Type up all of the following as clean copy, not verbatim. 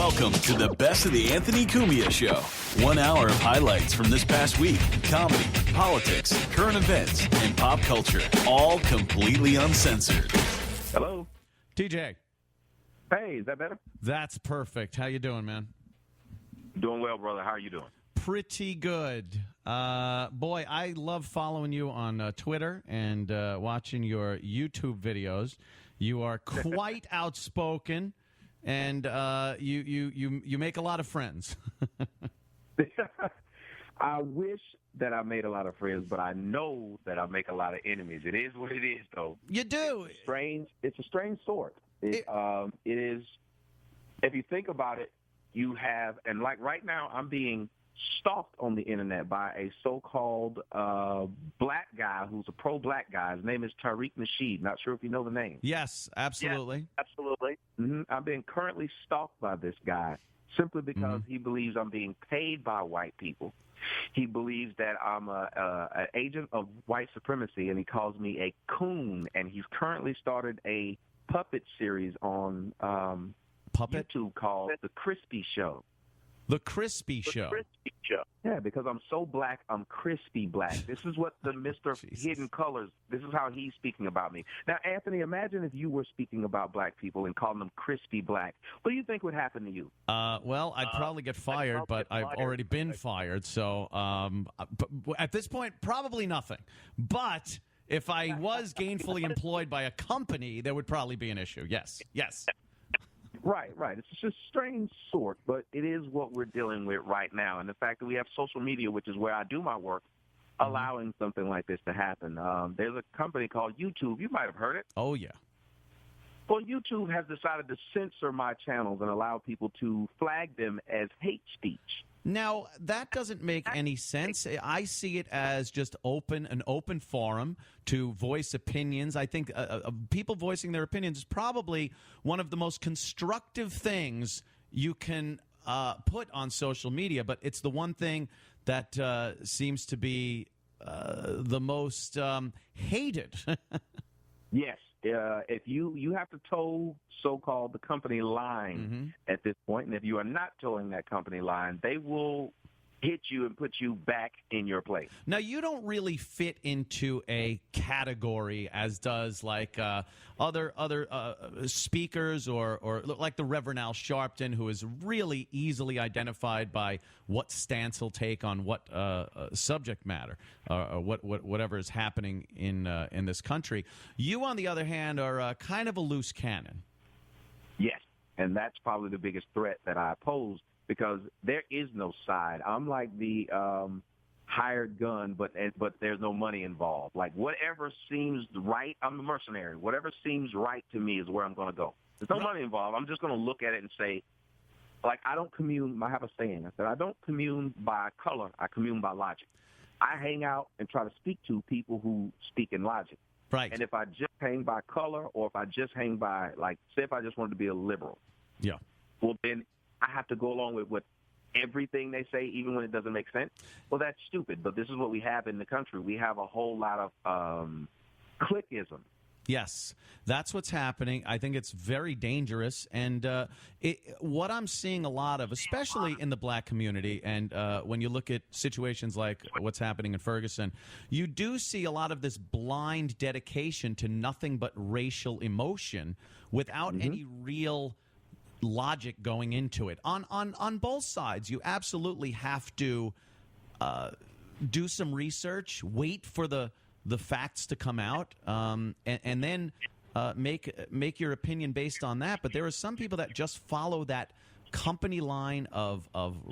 Welcome to the best of the Anthony Cumia Show. 1 hour of highlights from this past week, comedy, politics, current events, and pop culture, all completely uncensored. Hello. TJ. Hey, is that better? That's perfect. How you doing, man? Doing well, brother. How are you doing? Pretty good. Boy, I love following you on Twitter and watching your YouTube videos. You are quite outspoken, and you make a lot of friends. I wish that I made a lot of friends, but I know that I make a lot of enemies. It is what it is, though. You do. It's a strange sort. It is. If you think about it, you have, and like right now, I'm being stalked on the internet by a so-called black guy who's a pro-black guy. His name is Tariq Nasheed. Not sure if you know the name. Yes, absolutely. Yes, absolutely. Mm-hmm. I'm being currently stalked by this guy simply because he believes I'm being paid by white people. He believes that I'm an agent of white supremacy, and he calls me a coon. And he's currently started a puppet series on YouTube called The Crispy Show. The Crispy Show. Crispy Show. Yeah, because I'm so black, I'm crispy black. This is what the Mr. Hidden Colors, this is how he's speaking about me. Now, Anthony, imagine if you were speaking about black people and calling them crispy black. What do you think would happen to you? Well, I'd probably get fired, but I've already been fired. So at this point, probably nothing. But if I was gainfully employed by a company, there would probably be an issue. Yes. Right. It's just a strange sort, but it is what we're dealing with right now. And the fact that we have social media, which is where I do my work, allowing something like this to happen. There's a company called YouTube. You might have heard it. Oh, yeah. Well, YouTube has decided to censor my channels and allow people to flag them as hate speech. Now, that doesn't make any sense. I see it as just an open forum to voice opinions. I think people voicing their opinions is probably one of the most constructive things you can put on social media, but it's the one thing that seems to be the most hated. Yes. If you have to toe so-called the company line at this point, and if you are not toeing that company line, they will hit you and put you back in your place. Now, you don't really fit into a category as does like other speakers or like the Reverend Al Sharpton, who is really easily identified by what stance he'll take on what subject matter or whatever is happening in this country. You, on the other hand, are kind of a loose cannon. Yes, and that's probably the biggest threat that I pose, because there is no side. I'm like the hired gun, but there's no money involved. Like whatever seems right, I'm a mercenary. Whatever seems right to me is where I'm going to go. There's no money involved. I'm just going to look at it and say, like, I don't commune. I have a saying. I said, I don't commune by color. I commune by logic. I hang out and try to speak to people who speak in logic. Right. And if I just hang by color, or if I just hang by, like, say if I just wanted to be a liberal. Yeah. Well, then I have to go along with what everything they say, even when it doesn't make sense. Well, that's stupid, but this is what we have in the country. We have a whole lot of cliquism. Yes, that's what's happening. I think it's very dangerous. And what I'm seeing a lot of, especially in the black community, and when you look at situations like what's happening in Ferguson, you do see a lot of this blind dedication to nothing but racial emotion without any real logic going into it. On both sides, you absolutely have to do some research, wait for the facts to come out, and then make your opinion based on that. But there are some people that just follow that company line of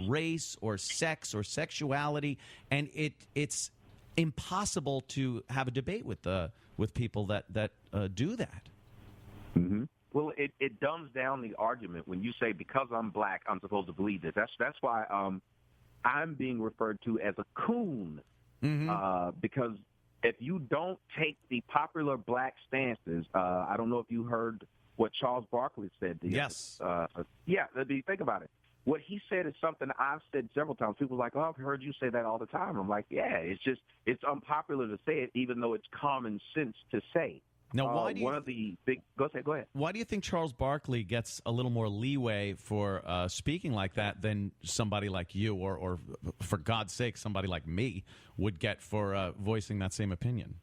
race or sex or sexuality, and it's impossible to have a debate with people that do that. Mm-hmm. Well, it dumbs down the argument when you say, because I'm black, I'm supposed to believe this. That's why I'm being referred to as a coon, because if you don't take the popular black stances, I don't know if you heard what Charles Barkley said. Yes. Think about it. What he said is something I've said several times. People are like, oh, I've heard you say that all the time. I'm like, yeah, it's unpopular to say it, even though it's common sense to say. Now, why do you, one of the big – go ahead. Why do you think Charles Barkley gets a little more leeway for speaking like that than somebody like you or, for God's sake, somebody like me would get for voicing that same opinion?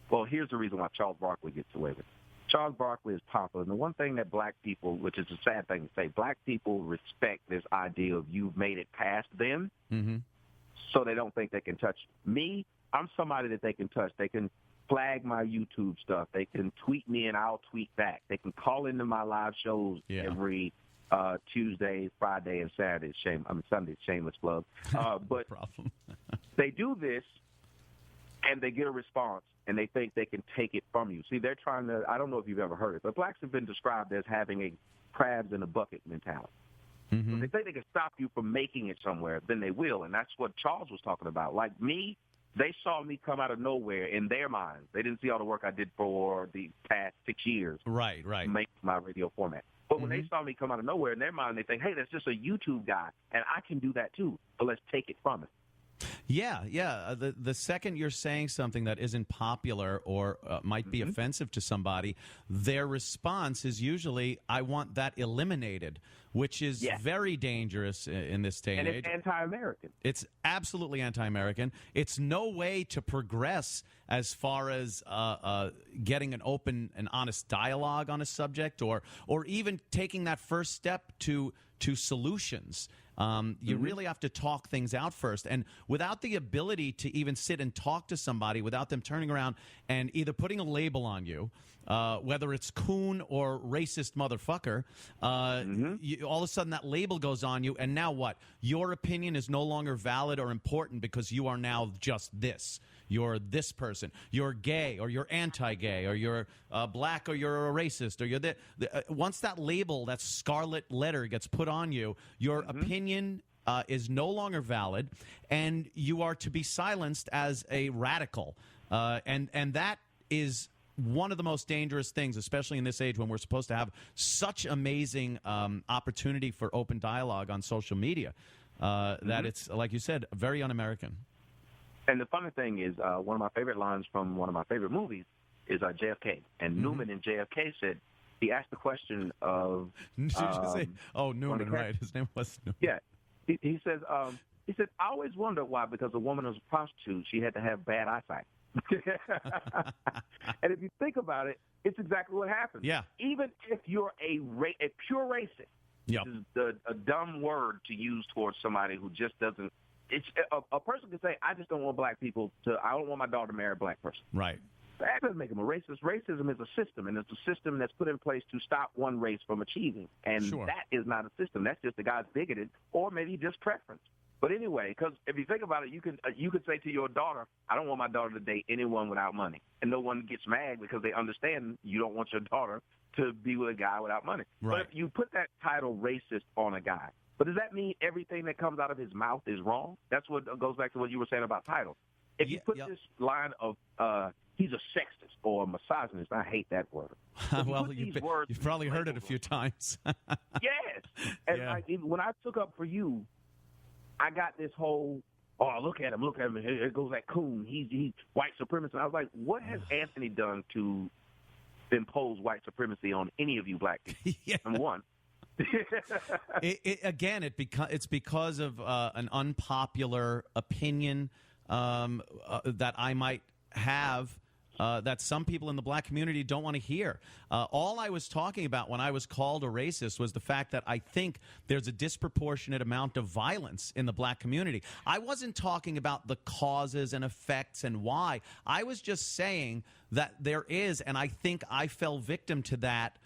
Well, here's the reason why Charles Barkley gets away with it. Charles Barkley is popular. And the one thing that black people, which is a sad thing to say, black people respect this idea of you've made it past them, so they don't think they can touch me. I'm somebody that they can touch. They can flag my YouTube stuff. They can tweet me and I'll tweet back. They can call into my live shows every Tuesday, Friday, and Saturday. Sunday, shameless plug. But they do this, and they get a response, and they think they can take it from you. See, they're trying to – I don't know if you've ever heard it, but blacks have been described as having a crabs in a bucket mentality. So if they think they can stop you from making it somewhere, then they will, and that's what Charles was talking about. Like me, they saw me come out of nowhere in their minds. They didn't see all the work I did for the past 6 years. Right. To make my radio format. But when they saw me come out of nowhere in their mind, they think, hey, that's just a YouTube guy, and I can do that too, but let's take it from him. Yeah. The second you're saying something that isn't popular or might be offensive to somebody, their response is usually, I want that eliminated, which is very dangerous in this day and age. And it's anti-American. It's absolutely anti-American. It's no way to progress as far as getting an open and honest dialogue on a subject or even taking that first step to solutions. You really have to talk things out first. And without the ability to even sit and talk to somebody, without them turning around and either putting a label on you, whether it's coon or racist motherfucker, all of a sudden that label goes on you. And now what? Your opinion is no longer valid or important because you are now just this. You're this person. You're gay or you're anti-gay or you're black or you're a racist or you're once that label, that scarlet letter gets put on you, your opinion is no longer valid, and you are to be silenced as a radical. And that is one of the most dangerous things, especially in this age when we're supposed to have such amazing opportunity for open dialogue on social media, that it's, like you said, very un-American. And the funny thing is, one of my favorite lines from one of my favorite movies is JFK. And Newman in JFK said, he asked the question of... Did you say, Newman, right. His name was Newman. Yeah. He says, I always wondered why, because a woman was a prostitute, she had to have bad eyesight. And if you think about it, it's exactly what happens. Yeah. Even if you're a pure racist, yep. This is a dumb word to use towards somebody who just doesn't... It's a person can say, I just don't want black people I don't want my daughter to marry a black person. Right. That doesn't make them a racist. Racism is a system, and it's a system that's put in place to stop one race from achieving. And that is not a system. That's just the guy's bigoted or maybe just preference. But anyway, because if you think about it, you could say to your daughter, I don't want my daughter to date anyone without money. And no one gets mad because they understand you don't want your daughter to be with a guy without money. Right. But if you put that title racist on a guy, but does that mean everything that comes out of his mouth is wrong? That's what goes back to what you were saying about titles. If you put this line of he's a sexist or a misogynist, I hate that word. Well, you've probably heard it a few times. Yes. And when I took up for you, I got this whole, look at him. Here goes that coon. He's white supremacist. And I was like, what has Anthony done to impose white supremacy on any of you black people? Number one. It's because of an unpopular opinion that I might have that some people in the black community don't want to hear. All I was talking about when I was called a racist was the fact that I think there's a disproportionate amount of violence in the black community. I wasn't talking about the causes and effects and why. I was just saying that there is, and I think I fell victim to that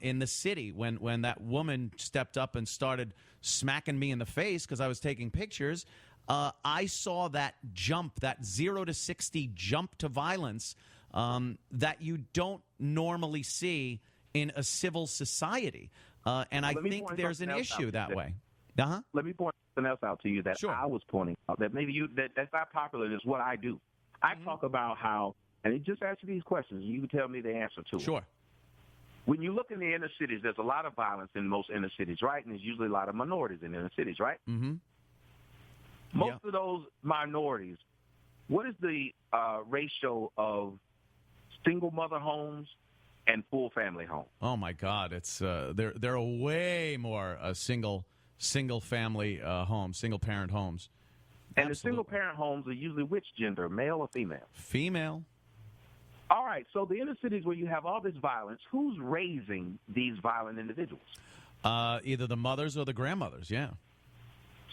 in the city when that woman stepped up and started smacking me in the face because I was taking pictures. I saw that jump, that 0 to 60 jump to violence that you don't normally see in a civil society. And I think there's an issue that way. Let me point something else out to you that I was pointing out, that maybe that's not popular. It's what I do. I talk about how, and it just answer these questions, and you can tell me the answer to it. Sure. When you look in the inner cities, there's a lot of violence in most inner cities, right? And there's usually a lot of minorities in inner cities, right? Mm-hmm. Most of those minorities, what is the ratio of single mother homes, and full family homes. Oh my God, it's there are way more single family homes, single parent homes. And Absolutely. the single parent homes are usually which gender, male or female? Female. All right, so the inner cities where you have all this violence, who's raising these violent individuals? Either the mothers or the grandmothers, yeah.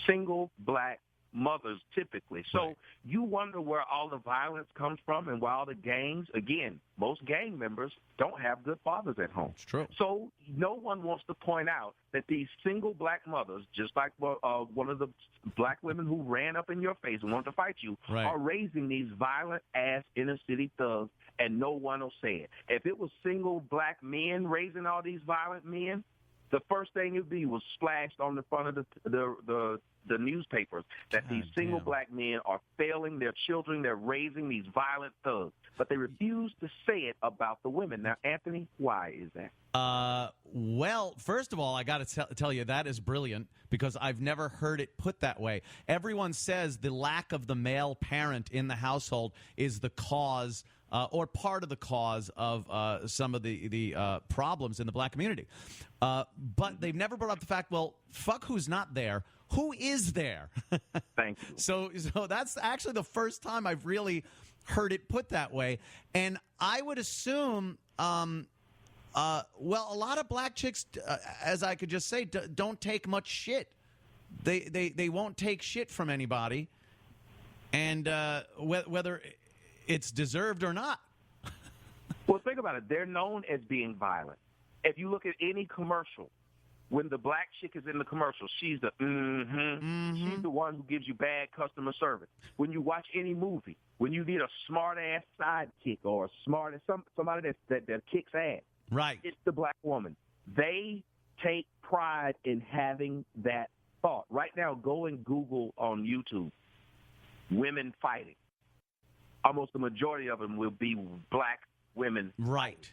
Single black mothers, typically. So Right. you wonder where all the violence comes from and why all the gangs, again, most gang members don't have good fathers at home. It's true. So no one wants to point out that these single black mothers, just like one of the black women who ran up in your face and wanted to fight you, Right. are raising these violent-ass inner-city thugs, and no one will say it. If it was single black men raising all these violent men, the first thing it would be was splashed on the front of the newspapers that these single damn. black men are failing their children. They're raising these violent thugs. But they refuse to say it about the women. Now, Anthony, why is that? Well, first of all, I got to tell you, that is brilliant because I've never heard it put that way. Everyone says the lack of the male parent in the household is the cause or part of the cause of some of the problems in the black community. But they've never brought up the fact, well, fuck who's not there. Who is there? Thank you. So that's actually the first time I've really heard it put that way. And I would assume, well, a lot of black chicks, as I could just say, don't take much shit. They won't take shit from anybody, and whether it's deserved or not. Well, think about it. They're known as being violent. If you look at any commercial, when the black chick is in the commercial, she's the she's the one who gives you bad customer service. When you watch any movie, when you need a smart-ass sidekick or a somebody that kicks ass, Right. it's the black woman. They take pride in having that thought. Right now, go and Google on YouTube, women fighting. Almost the majority of them will be black women. Right.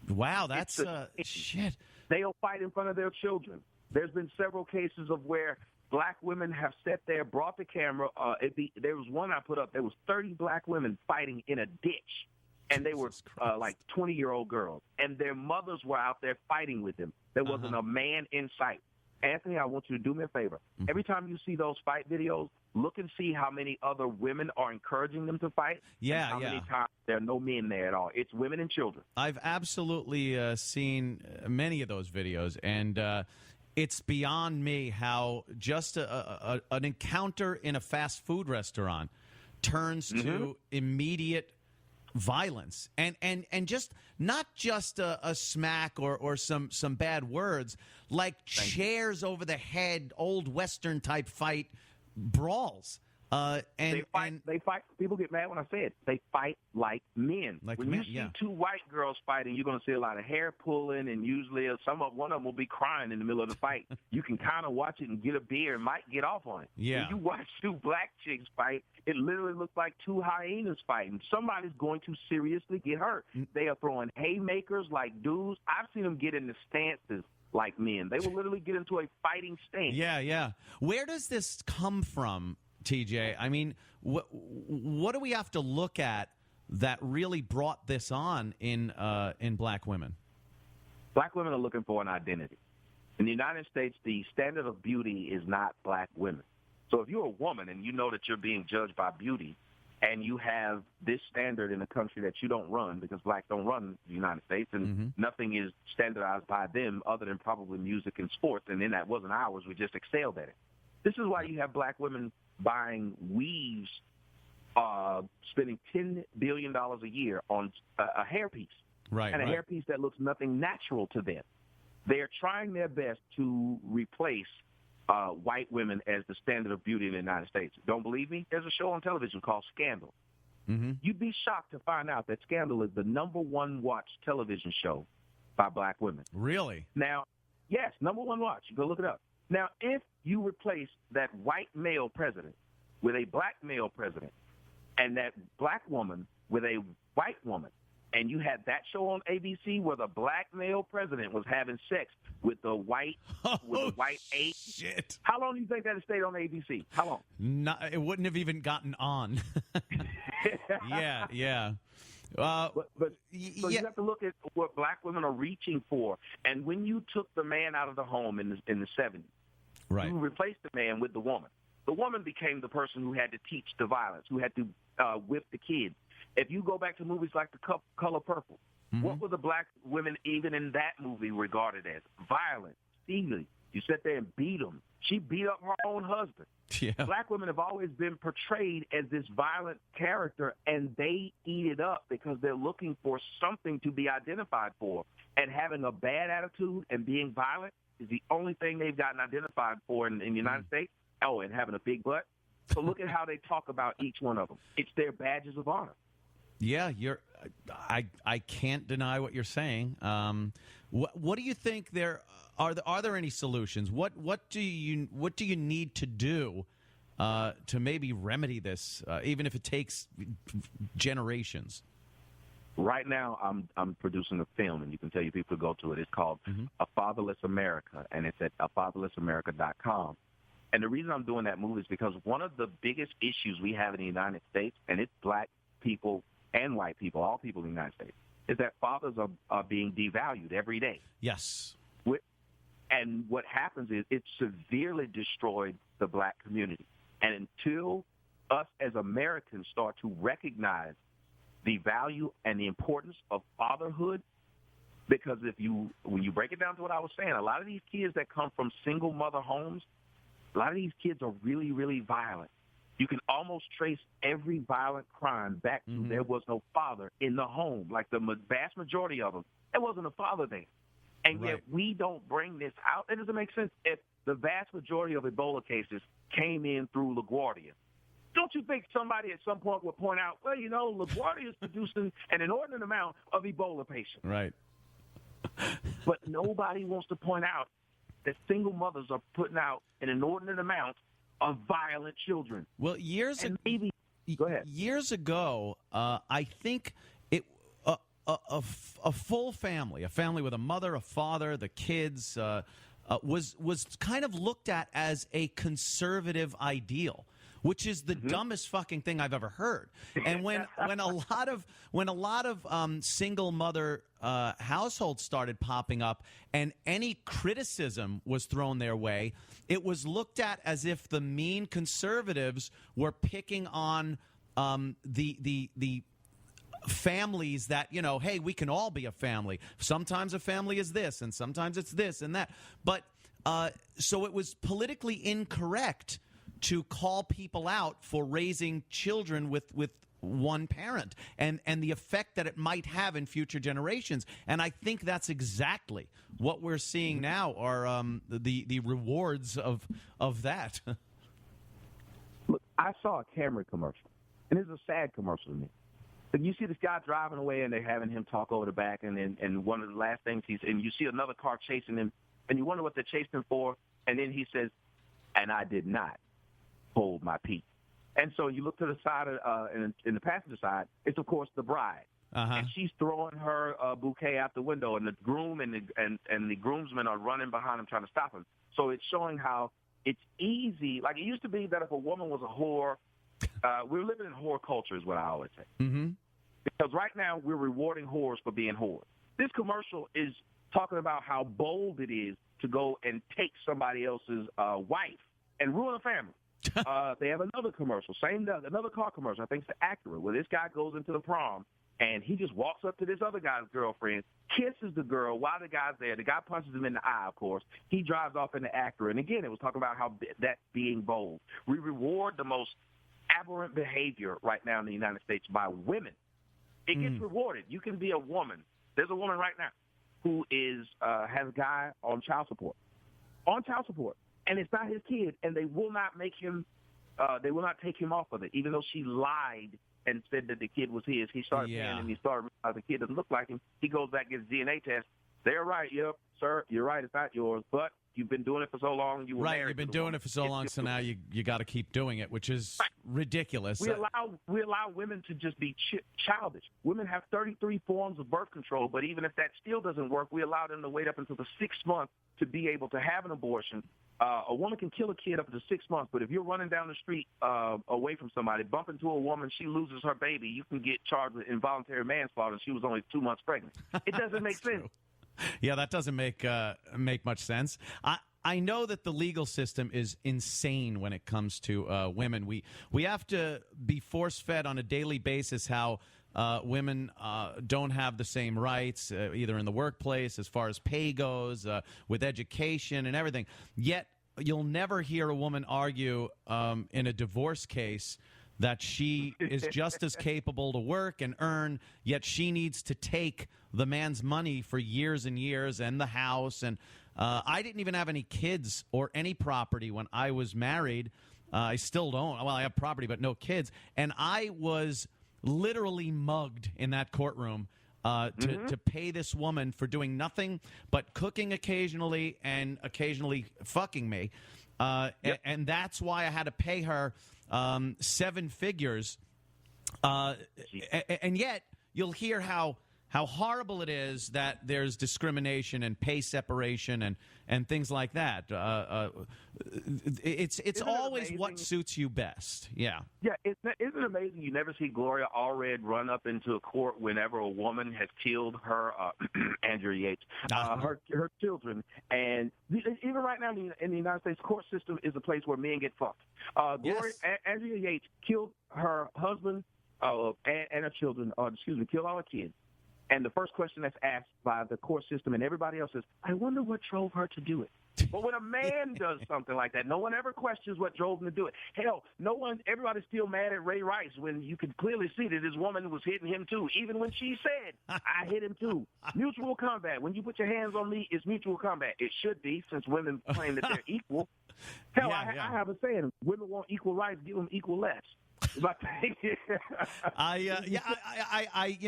Wow, that's shit. They'll fight in front of their children. There's been several cases of where black women have sat there, brought the camera. There was one I put up. There was 30 black women fighting in a ditch, and they were like 20-year-old girls, and their mothers were out there fighting with them. There wasn't a man in sight. Anthony, I want you to do me a favor. Every time you see those fight videos, look and see how many other women are encouraging them to fight. Yeah, and how many times there are no men there at all. It's women and children. I've absolutely seen many of those videos, and it's beyond me how just an encounter in a fast food restaurant turns to immediate violence, and just not just a smack or some bad words, like chairs over the head, old Western type fight brawls. They fight. People get mad when I say it. They fight like men. When you see two white girls fighting, you're going to see a lot of hair pulling, and usually one of them will be crying in the middle of the fight. You can kind of watch it and get a beer and might get off on it. Yeah. When you watch two black chicks fight, it literally looks like two hyenas fighting. Somebody's going to seriously get hurt. They are throwing haymakers like dudes. I've seen them get into stances like men. They will literally get into a fighting stance. Yeah. Where does this come from, TJ? I mean, what do we have to look at that really brought this on in black women? Black women are looking for an identity. In the United States, the standard of beauty is not black women. So if you're a woman and you know that you're being judged by beauty, and you have this standard in a country that you don't run, because blacks don't run the United States, and nothing is standardized by them other than probably music and sports, and then that wasn't ours. We just excelled at it. This is why you have black women buying weaves, spending $10 billion a year on a hairpiece, right? And a hairpiece that looks nothing natural to them. They're trying their best to replace white women as the standard of beauty in the United States. Don't believe me? There's a show on television called Scandal. You'd be shocked to find out that Scandal is the #1 watched television show by black women. Really? Now, yes, #1 watch. You go look it up. Now, if you replace that white male president with a black male president and that black woman with a white woman, and you had that show on ABC where the black male president was having sex with the white ape. Shit. How long do you think that it stayed on ABC? How long? It wouldn't have even gotten on. Yeah. So you have to look at what black women are reaching for. And when you took the man out of the home in the 70s, right. you replaced the man with the woman. The woman became the person who had to teach the violence, who had to whip the kids. If you go back to movies like The Color Purple, what were the black women even in that movie regarded as? Violent, steely. You sit there and beat them. She beat up her own husband. Yeah. Black women have always been portrayed as this violent character, and they eat it up because they're looking for something to be identified for. And having a bad attitude and being violent is the only thing they've gotten identified for in the United States. Oh, and having a big butt. So look at how they talk about each one of them. It's their badges of honor. Yeah, I can't deny what you're saying. What do you think there are there any solutions? What do you need to do to maybe remedy this, even if it takes generations? Right now, I'm producing a film, and you can tell your people to go to it. It's called A Fatherless America, and it's at afatherlessamerica.com. And the reason I'm doing that movie is because one of the biggest issues we have in the United States, and it's black people and white people, all people in the United States, is that fathers are being devalued every day. Yes. And what happens is it severely destroyed the black community. And until us as Americans start to recognize the value and the importance of fatherhood, because when you break it down to what I was saying, a lot of these kids that come from single mother homes, a lot of these kids are really, really violent. You can almost trace every violent crime back to there was no father in the home. Like the vast majority of them, there wasn't a father there. And yet we don't bring this out. It doesn't make sense if the vast majority of Ebola cases came in through LaGuardia. Don't you think somebody at some point would point out, well, LaGuardia is producing an inordinate amount of Ebola patients. Right. But nobody wants to point out that single mothers are putting out an inordinate amount of violent children. Well, go ahead. Years ago, I think a full family, a family with a mother, a father, the kids, was kind of looked at as a conservative ideal, which is the dumbest fucking thing I've ever heard. And when a lot of single mother households started popping up, and any criticism was thrown their way, it was looked at as if the mean conservatives were picking on the families that, hey, we can all be a family. Sometimes a family is this, and sometimes it's this and that. But so it was politically incorrect to call people out for raising children with one parent and the effect that it might have in future generations. And I think that's exactly what we're seeing now are the rewards of that. Look, I saw a Camry commercial, and it's a sad commercial to me. And you see this guy driving away, and they're having him talk over the back, and one of the last things and you see another car chasing him, and you wonder what they're chasing him for, and then he says, and I did not hold my peace. And so you look to the side in the passenger side, it's, of course, the bride. And she's throwing her bouquet out the window, and the groom and the groomsmen are running behind him trying to stop him. So it's showing how it's easy. Like it used to be that if a woman was a whore, we're living in whore culture is what I always say. Because right now we're rewarding whores for being whores. This commercial is talking about how bold it is to go and take somebody else's wife and ruin a family. They have another commercial, another car commercial. I think it's the Acura, where this guy goes into the prom and he just walks up to this other guy's girlfriend, kisses the girl while the guy's there. The guy punches him in the eye, of course. He drives off in the Acura. And again, it was talking about how that's being bold. We reward the most aberrant behavior right now in the United States by women. It gets rewarded. You can be a woman. There's a woman right now who has a guy on child support. And it's not his kid, and they will not make him. They will not take him off of it, even though she lied and said that the kid was his. He started paying, and he started realizing the kid doesn't look like him. He goes back, gets a DNA test. They're right. Yep, sir, you're right. It's not yours, but You've been doing it for so long. You were right. married You've been to the doing woman. it for so long, so now you got to keep doing it, which is ridiculous. We allow women to just be childish. Women have 33 forms of birth control, but even if that still doesn't work, we allow them to wait up until the 6th month to be able to have an abortion. A woman can kill a kid up to 6 months, but if you're running down the street away from somebody, bump into a woman, she loses her baby, you can get charged with involuntary manslaughter, and she was only 2 months pregnant. It doesn't make sense. True. Yeah, that doesn't make much sense. I know that the legal system is insane when it comes to women. We have to be force-fed on a daily basis how women don't have the same rights, either in the workplace, as far as pay goes, with education and everything. Yet you'll never hear a woman argue in a divorce case that she is just as capable to work and earn, yet she needs to take the man's money for years and years and the house. And I didn't even have any kids or any property when I was married. I still don't. Well, I have property, but no kids. And I was literally mugged in that courtroom to pay this woman for doing nothing but cooking occasionally and occasionally fucking me. And that's why I had to pay her 7 figures. And yet you'll hear how horrible it is that there's discrimination and pay separation and things like that. It's always what suits you best. Yeah. Yeah, isn't it amazing? You never see Gloria Allred run up into a court whenever a woman has killed her, Andrea Yates, her children. And even right now in the United States, court system is a place where men get fucked. Andrea Yates killed her husband and her children, killed all her kids. And the first question that's asked by the court system and everybody else is, I wonder what drove her to do it. But when a man does something like that, no one ever questions what drove him to do it. Hell, everybody's still mad at Ray Rice when you can clearly see that this woman was hitting him too, even when she said, I hit him too. Mutual combat. When you put your hands on me, it's mutual combat. It should be, since women claim that they're equal. Hell, I have a saying, women want equal rights, give them equal less. You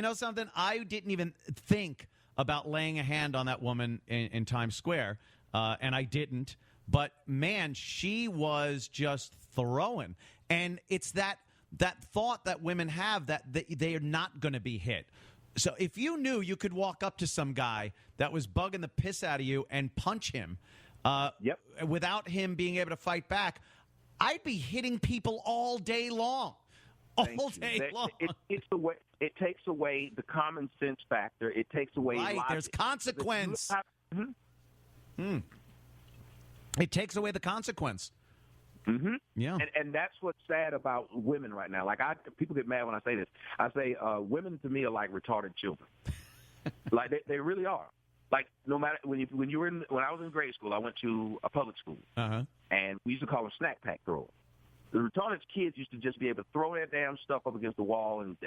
know something? I didn't even think about laying a hand on that woman in Times Square, and I didn't. But man, she was just throwing, and it's that thought that women have that they are not going to be hit. So if you knew you could walk up to some guy that was bugging the piss out of you and punch him, without him being able to fight back, I'd be hitting people all day long. All day long. It takes away the common sense factor. It takes away logic. There's consequence. It takes away the consequence. Mm-hmm. Yeah. And that's what's sad about women right now. Like, people get mad when I say this. I say women to me are like retarded children. Like they really are. Like, no matter when I was in grade school, I went to a public school, and we used to call them snack pack throwers. The retarded kids used to just be able to throw their damn stuff up against the wall and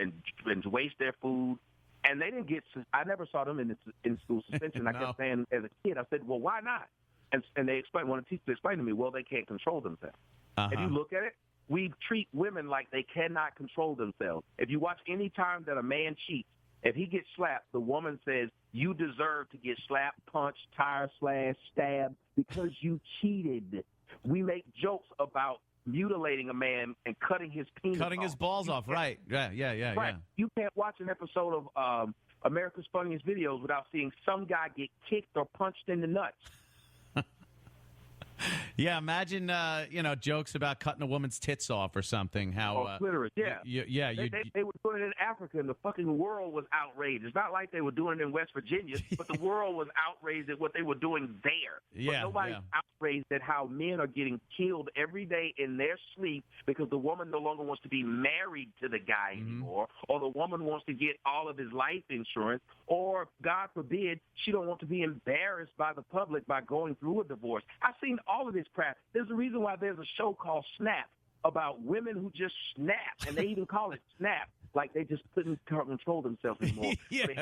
waste their food. And they didn't get. I never saw them in school suspension. I kept saying as a kid, I said, well, why not? And they explained. One of the teachers explained to me, well, they can't control themselves. If you look at it, we treat women like they cannot control themselves. If you watch any time that a man cheats, if he gets slapped, the woman says, you deserve to get slapped, punched, tire slashed, stabbed because you cheated. We make jokes about mutilating a man and cutting his penis off. His balls off, right. Yeah. Right. You can't watch an episode of America's Funniest Videos without seeing some guy get kicked or punched in the nuts. Yeah, imagine jokes about cutting a woman's tits off or something. How clitoris, yeah. They were doing it in Africa, and the fucking world was outraged. It's not like they were doing it in West Virginia, but the world was outraged at what they were doing there. But nobody's outraged at how men are getting killed every day in their sleep because the woman no longer wants to be married to the guy anymore, or the woman wants to get all of his life insurance, or, God forbid, she don't want to be embarrassed by the public by going through a divorce. I've seen all of this crap. There's a reason why there's a show called Snap about women who just snap, and they even call it Snap, like they just couldn't control themselves anymore. They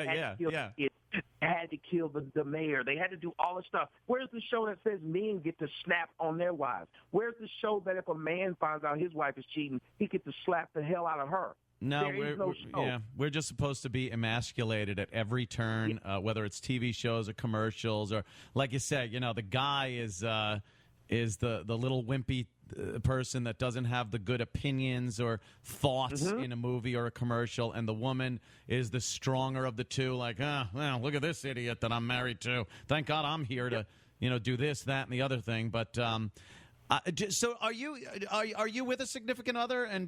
had to kill the mayor. They had to do all this stuff. Where's the show that says men get to snap on their wives? Where's the show that if a man finds out his wife is cheating, he gets to slap the hell out of her? No, There is no show. yeah, we're just supposed to be emasculated at every turn, whether it's TV shows or commercials, or like you said, the guy is the little wimpy person that doesn't have the good opinions or thoughts in a movie or a commercial, and the woman is the stronger of the two. Like, well, look at this idiot that I'm married to. Thank God I'm here to, do this, that, and the other thing. But so, are you with a significant other, and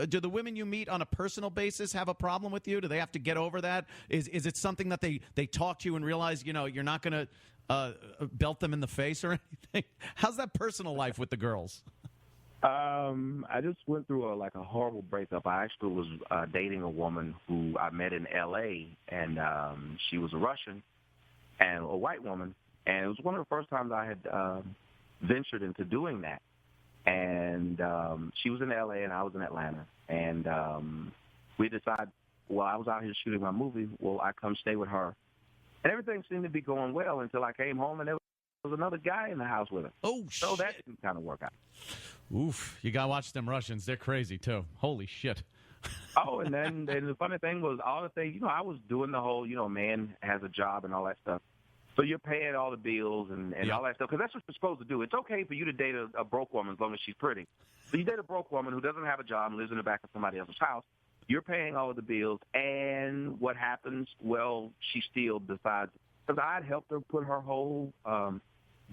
do the women you meet on a personal basis have a problem with you? Do they have to get over that? Is it something that they talk to you and realize, you're not going to belt them in the face or anything? How's that personal life with the girls? I just went through a horrible breakup. I actually was dating a woman who I met in L.A., and she was a Russian and a white woman, and it was one of the first times I had ventured into doing that. And she was in L.A. and I was in Atlanta, and we decided, while I was out here shooting my movie, I come stay with her. And everything seemed to be going well until I came home and there was another guy in the house with her. Oh, shit. So that didn't kind of work out. Oof. You got to watch them Russians. They're crazy, too. Holy shit. Oh, and then the funny thing was all the things, I was doing the whole, man has a job and all that stuff. So you're paying all the bills and all that stuff, because that's what you're supposed to do. It's okay for you to date a broke woman as long as she's pretty. So you date a broke woman who doesn't have a job and lives in the back of somebody else's house. You're paying all of the bills, and what happens? Well, she still decides, because I'd helped her put her whole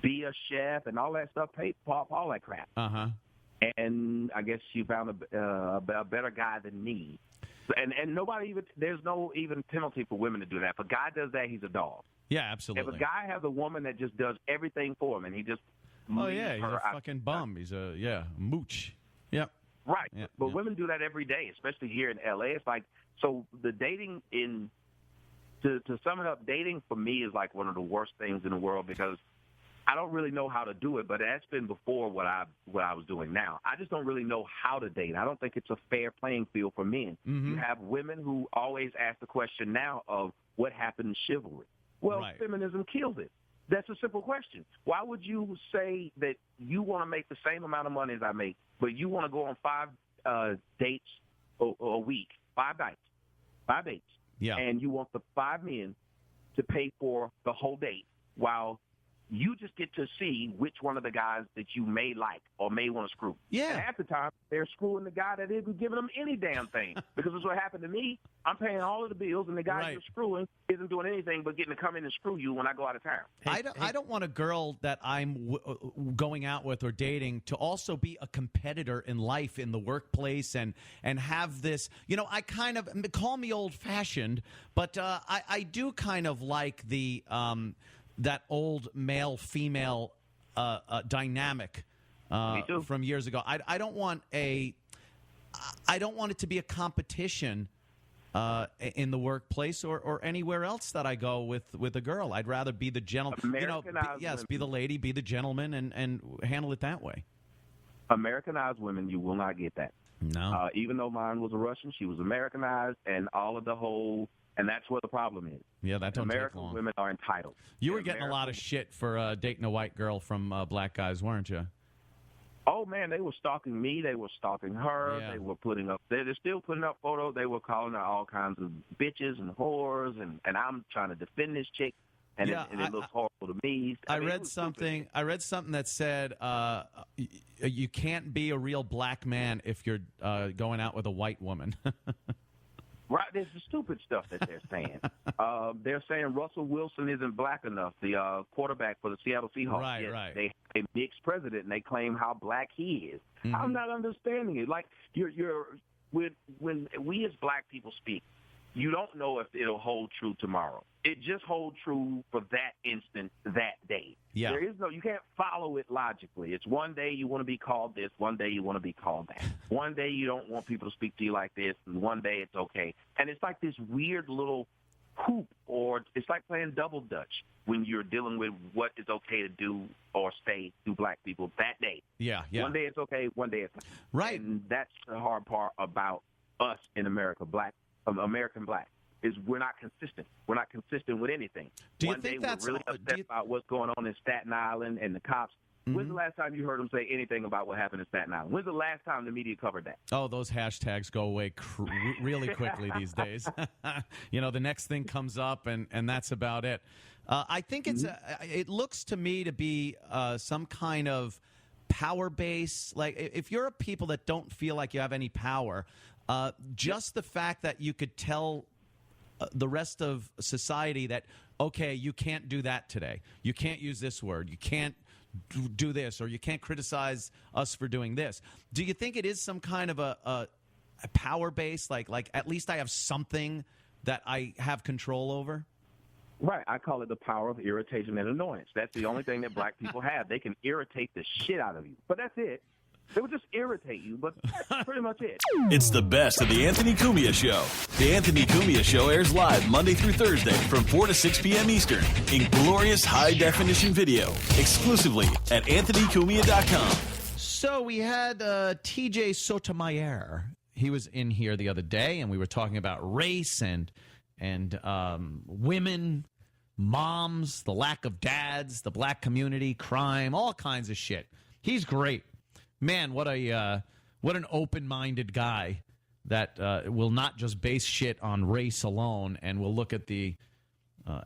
be a chef and all that stuff, pay all that crap. Uh-huh. And I guess she found a better guy than me. And nobody even, there's no even penalty for women to do that. If a guy does that, he's a dog. Yeah, absolutely. If a guy has a woman that just does everything for him and he just he's a fucking bum. He's a mooch. Yep. Right. Yeah, but women do that every day, especially here in L.A. It's like, so the dating to sum it up, dating for me is like one of the worst things in the world, because I don't really know how to do it, but that's been before what I was doing now. I just don't really know how to date. I don't think it's a fair playing field for men. Mm-hmm. You have women who always ask the question now of what happened in chivalry. Well, right. Feminism killed it. That's a simple question. Why would you say that you want to make the same amount of money as I make, but you want to go on 5 dates a week, 5 nights, 5 dates, and you want the 5 men to pay for the whole date, while you just get to see which one of the guys that you may like or may want to screw. Yeah. And at the time, they're screwing the guy that isn't giving them any damn thing. Because it's what happened to me. I'm paying all of the bills, and the guy you're screwing isn't doing anything but getting to come in and screw you when I go out of town. I don't want a girl that I'm going out with or dating to also be a competitor in life, in the workplace, and have this, I kind of, call me old-fashioned, but I do kind of like the that old male-female dynamic from years ago. I don't want it to be a competition in the workplace or anywhere else that I go with a girl. I'd rather be the gentleman. Be the lady, be the gentleman, and handle it that way. Americanized women, you will not get that. No. Even though mine was a Russian, she was Americanized, and all of the whole. And that's where the problem is. Yeah, that don't American take long. women are entitled. You were getting a lot of shit for dating a white girl from black guys, weren't you? Oh, man, they were stalking me. They were stalking her. Yeah. They were they're still putting up photos. They were calling her all kinds of bitches and whores, and I'm trying to defend this chick, and it looks horrible to me. I read something that said you can't be a real black man if you're going out with a white woman. Right, there's the stupid stuff that they're saying. They're saying Russell Wilson isn't black enough, the quarterback for the Seattle Seahawks. Right. They mixed president, and they claim how black he is. Mm-hmm. I'm not understanding it. Like when we as black people speak, you don't know if it'll hold true tomorrow. It just holds true for that instant, that day. Yeah. You can't follow it logically. It's one day you want to be called this, one day you want to be called that. One day you don't want people to speak to you like this, and one day it's okay. And it's like this weird little hoop, or it's like playing double dutch when you're dealing with what is okay to do or say to black people that day. Yeah. One day it's okay, one day it's not. Right. And that's the hard part about us in America, American black, is we're not consistent. We're not consistent with anything. Do you One think day that's we're really upset about what's going on in Staten Island and the cops. When's the last time you heard him say anything about what happened in Staten Island? When's the last time the media covered that? Oh, those hashtags go away really quickly these days. The next thing comes up, and that's about it. I think it looks to me to be some kind of power base. Like, if you're a people that don't feel like you have any power, just the fact that you could tell the rest of society that, okay, you can't do that today. You can't use this word. You can't do this, or you can't criticize us for doing this. Do you think it is some kind of a power base? Like at least I have something that I have control over? Right. I call it the power of irritation and annoyance. That's the only thing that black people have. They can irritate the shit out of you. But that's it. They would just irritate you, but that's pretty much it. It's the best of the Anthony Cumia Show. The Anthony Cumia Show airs live Monday through Thursday from 4 to 6 p.m. Eastern in glorious high-definition video, exclusively at anthonycumia.com. So we had TJ Sotomayor. He was in here the other day, and we were talking about race and women, moms, the lack of dads, the black community, crime, all kinds of shit. He's great. Man, what an open-minded guy that will not just base shit on race alone and will look at the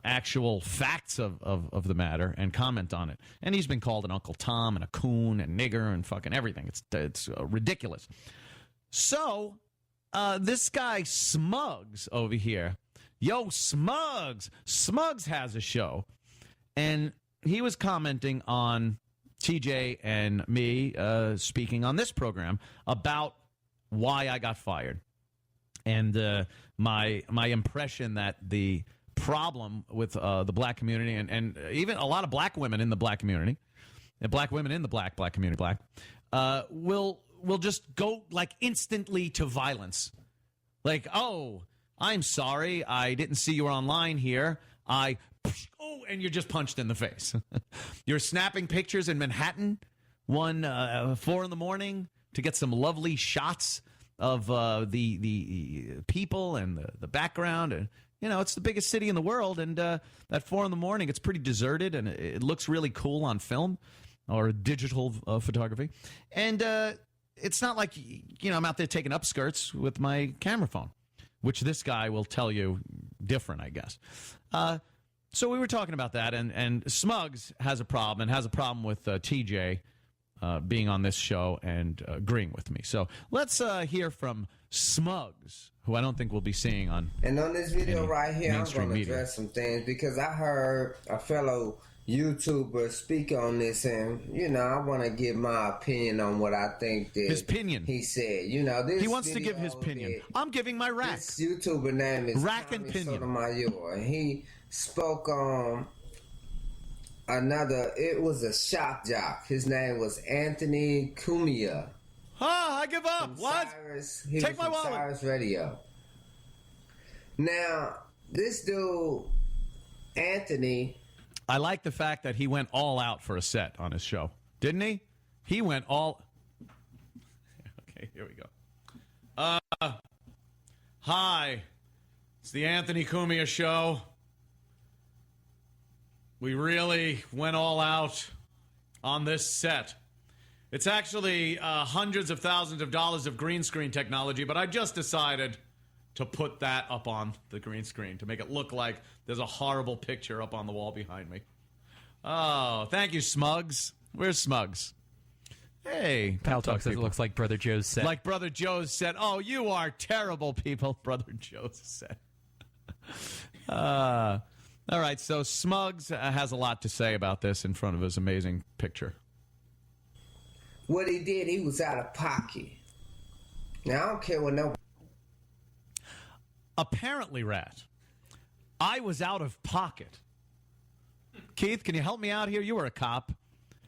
actual facts of the matter and comment on it. And he's been called an Uncle Tom and a coon and nigger and fucking everything. It's ridiculous. So this guy Smuggs over here, Smuggs has a show, and he was commenting on TJ and me speaking on this program about why I got fired, and my impression that the problem with the black community and even a lot of black women in the black community, and black women in the black community, will just go like instantly to violence. Like, oh, I'm sorry, I didn't see you were online here. And you're just punched in the face. You're snapping pictures in Manhattan 4 in the morning to get some lovely shots of the people and the background. And, it's the biggest city in the world. And at 4 in the morning, it's pretty deserted, and it looks really cool on film or digital photography. And it's not like, I'm out there taking upskirts with my camera phone, which this guy will tell you different, I guess. So we were talking about that, and Smuggs has a problem with TJ being on this show and agreeing with me. So let's hear from Smuggs, who I don't think we'll be seeing on. And on this video right here, I'm going to address some things because I heard a fellow YouTuber speak on this, and I want to give my opinion on what I think that his opinion he said. He wants to give his opinion. I'm giving my rack. This YouTuber name is TJ Sotomayor, and he spoke on it was a shock jock. His name was Anthony Cumia. I give up. What? Take my wallet. Cyrus Radio. Now, this dude, Anthony, I like the fact that he went all out for a set on his show. Didn't he? He went all... Okay, here we go. Hi. It's the Anthony Cumia Show. We really went all out on this set. It's actually hundreds of thousands of dollars of green screen technology, but I just decided to put that up on the green screen to make it look like there's a horrible picture up on the wall behind me. Oh, thank you, Smuggs. Where's Smuggs? Hey, Pal Talk says it looks like Brother Joe's set. Like Brother Joe's set. Oh, you are terrible people, Brother Joe's set. All right, so Smuggs has a lot to say about this in front of his amazing picture. What he did, he was out of pocket. Now, I don't care what no... Apparently, Rat, I was out of pocket. Keith, can you help me out here? You were a cop.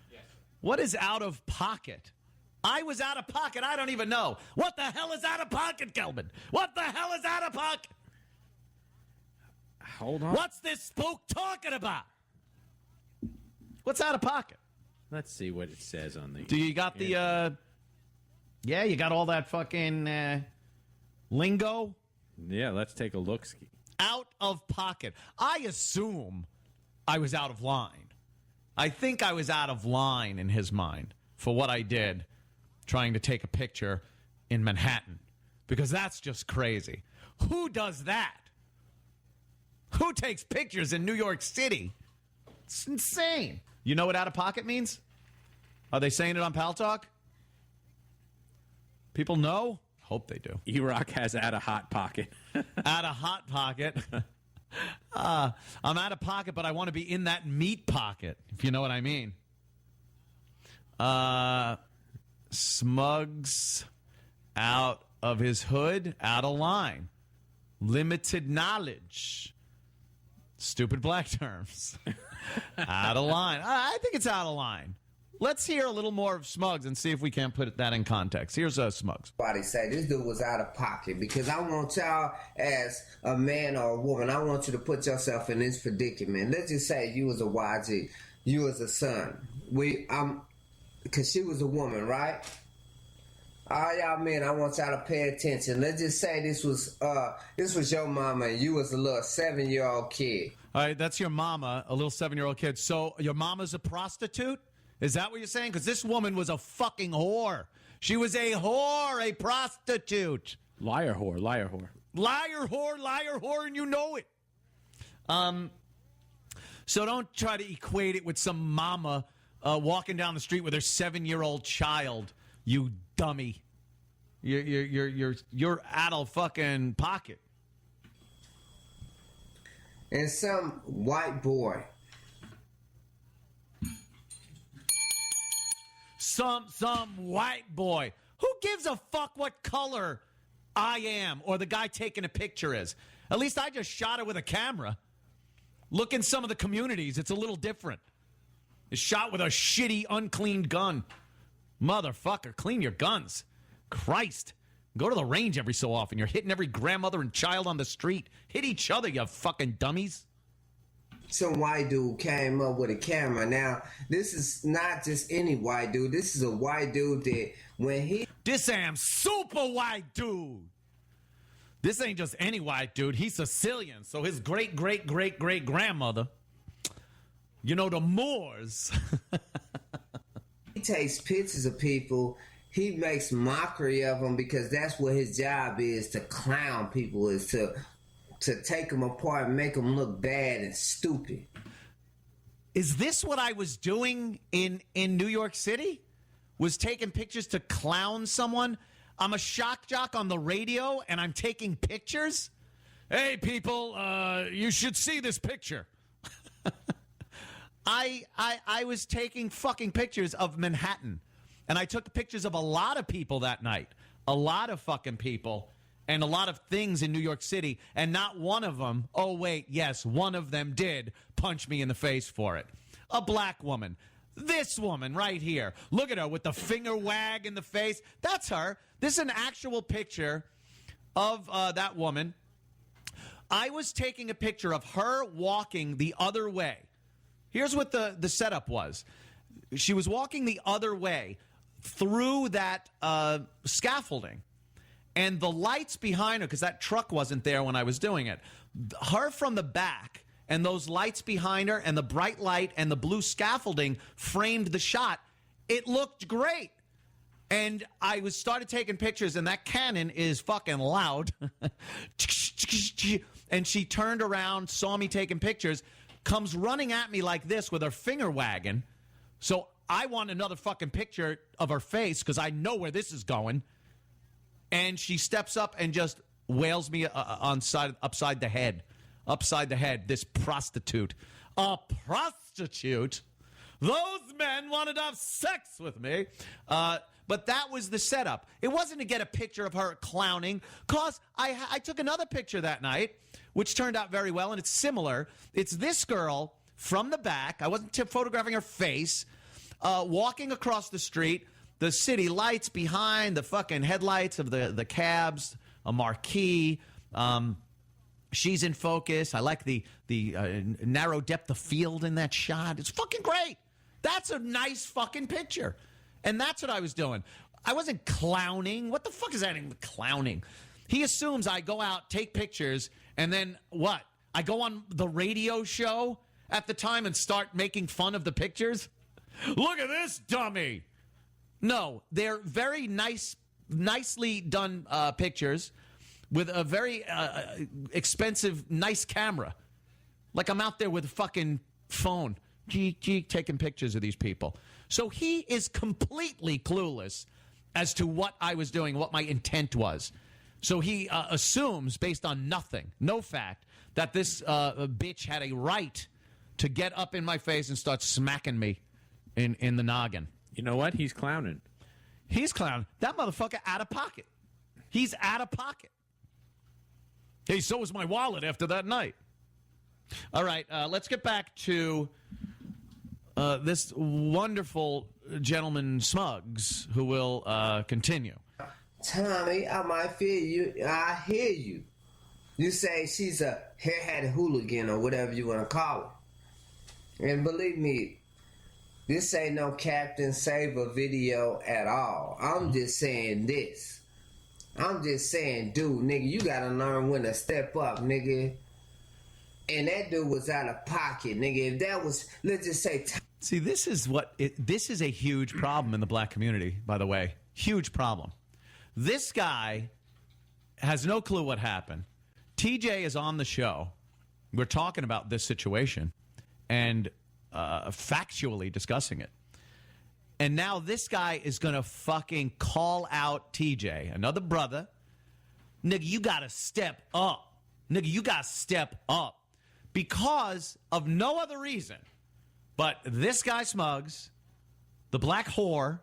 Yes. What is out of pocket? I was out of pocket. I don't even know. What the hell is out of pocket, Kelvin? What the hell is out of pocket? Hold on. What's this spook talking about? What's out of pocket? Let's see what it says on the... Do you got the... Yeah, you got all that fucking lingo? Yeah, let's take a look. Out of pocket. I assume I was out of line. I think I was out of line in his mind for what I did trying to take a picture in Manhattan, because that's just crazy. Who does that? Who takes pictures in New York City? It's insane. You know what out of pocket means? Are they saying it on Pal Talk? People know? Hope they do. E-Rock has out of hot pocket. Out of hot pocket. I'm out of pocket, but I want to be in that meat pocket, if you know what I mean. Smuggs out of his hood, out of line. Limited knowledge. Stupid black terms. Out of line. I think it's out of line. Let's hear a little more of Smuggs and see if we can't put that in context. Here's Smuggs. Somebody say this dude was out of pocket, because I want y'all, as a man or a woman, I want you to put yourself in this predicament. Let's just say you was a YG, you was a son. Because she was a woman, right? All y'all men, I want y'all to pay attention. Let's just say this was your mama and you was a little 7-year-old kid. All right, that's your mama, a little 7-year-old kid. So your mama's a prostitute? Is that what you're saying? Because this woman was a fucking whore. She was a whore, a prostitute. Liar whore, liar whore. Liar whore, and you know it. So don't try to equate it with some mama walking down the street with her 7-year-old child, you dummy. You're out of fucking pocket. And some white boy. Some white boy. Who gives a fuck what color I am or the guy taking a picture is? At least I just shot it with a camera. Look in some of the communities. It's a little different. It's shot with a shitty, uncleaned gun. Motherfucker, clean your guns. Christ. Go to the range every so often. You're hitting every grandmother and child on the street. Hit each other, you fucking dummies. Some white dude came up with a camera. Now, this is not just any white dude. This is a white dude that when he... This am super white dude. This ain't just any white dude. He's Sicilian. So his great-great-great-great-grandmother, you know, the Moors. He takes pictures of people. He makes mockery of them because that's what his job is, to clown people, is to take them apart and make them look bad and stupid. Is this what I was doing in New York City? Was taking pictures to clown someone? I'm a shock jock on the radio, and I'm taking pictures? Hey, people, you should see this picture. I was taking fucking pictures of Manhattan, and I took pictures of a lot of people that night. A lot of fucking people. And a lot of things in New York City, and not one of them, oh, wait, yes, one of them did punch me in the face for it. A black woman. This woman right here. Look at her with the finger wag in the face. That's her. This is an actual picture of that woman. I was taking a picture of her walking the other way. Here's what the setup was. She was walking the other way through that scaffolding. And the lights behind her, because that truck wasn't there when I was doing it, her from the back and those lights behind her and the bright light and the blue scaffolding framed the shot. It looked great. And I started taking pictures, and that cannon is fucking loud. And she turned around, saw me taking pictures, comes running at me like this with her finger wagging. So I want another fucking picture of her face because I know where this is going. And she steps up and just wails me upside the head. Upside the head, this prostitute. A prostitute? Those men wanted to have sex with me. But that was the setup. It wasn't to get a picture of her clowning, because I took another picture that night, which turned out very well, and it's similar. It's this girl from the back. I wasn't photographing her face, walking across the street. The city lights behind, the fucking headlights of the cabs, a marquee. She's in focus. I like the narrow depth of field in that shot. It's fucking great. That's a nice fucking picture. And that's what I was doing. I wasn't clowning. What the fuck is that even clowning? He assumes I go out, take pictures, and then what? I go on the radio show at the time and start making fun of the pictures? Look at this dummy. No, they're very nicely done pictures with a very expensive, nice camera. Like I'm out there with a fucking phone, taking pictures of these people. So he is completely clueless as to what I was doing, what my intent was. So he assumes, based on nothing, no fact, that this bitch had a right to get up in my face and start smacking me in the noggin. You know what? He's clowning. He's clowning. That motherfucker out of pocket. He's out of pocket. Hey, so was my wallet after that night. All right, let's get back to this wonderful gentleman, Smuggs, who will continue. Tommy, I might feel you. I hear you. You say she's a hair-hatted hooligan or whatever you want to call her. And believe me, this ain't no Captain Saber video at all. I'm just saying this. I'm just saying, dude, nigga, you gotta learn when to step up, nigga. And that dude was out of pocket, nigga. If that was, let's just say... See, this is a huge problem in the black community, by the way. Huge problem. This guy has no clue what happened. TJ is on the show. We're talking about this situation and factually discussing it. And now this guy is going to fucking call out TJ, another brother. Nigga, you got to step up. Nigga, you got to step up. Because of no other reason but this guy Smuggs, the black whore,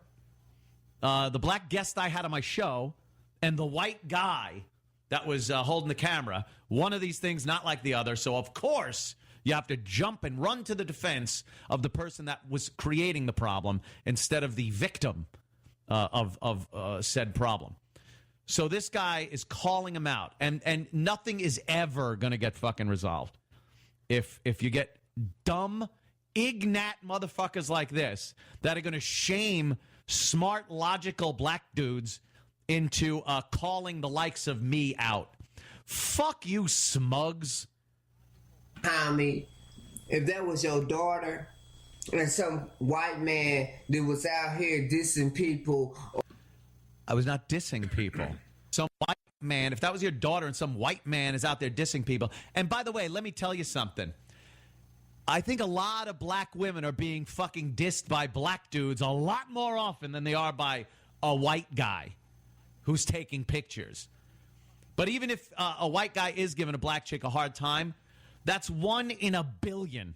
the black guest I had on my show, and the white guy that was holding the camera. One of these things not like the other. So, of course, you have to jump and run to the defense of the person that was creating the problem instead of the victim of said problem. So this guy is calling him out. And nothing is ever going to get fucking resolved. If you get dumb, ignat motherfuckers like this that are going to shame smart, logical black dudes into calling the likes of me out. Fuck you, Smuggs. Tommy, if that was your daughter and some white man that was out here dissing people... I was not dissing people. Some white man, if that was your daughter and some white man is out there dissing people. And by the way, let me tell you something. I think a lot of black women are being fucking dissed by black dudes a lot more often than they are by a white guy who's taking pictures. But even if a white guy is giving a black chick a hard time, that's 1 in a billion.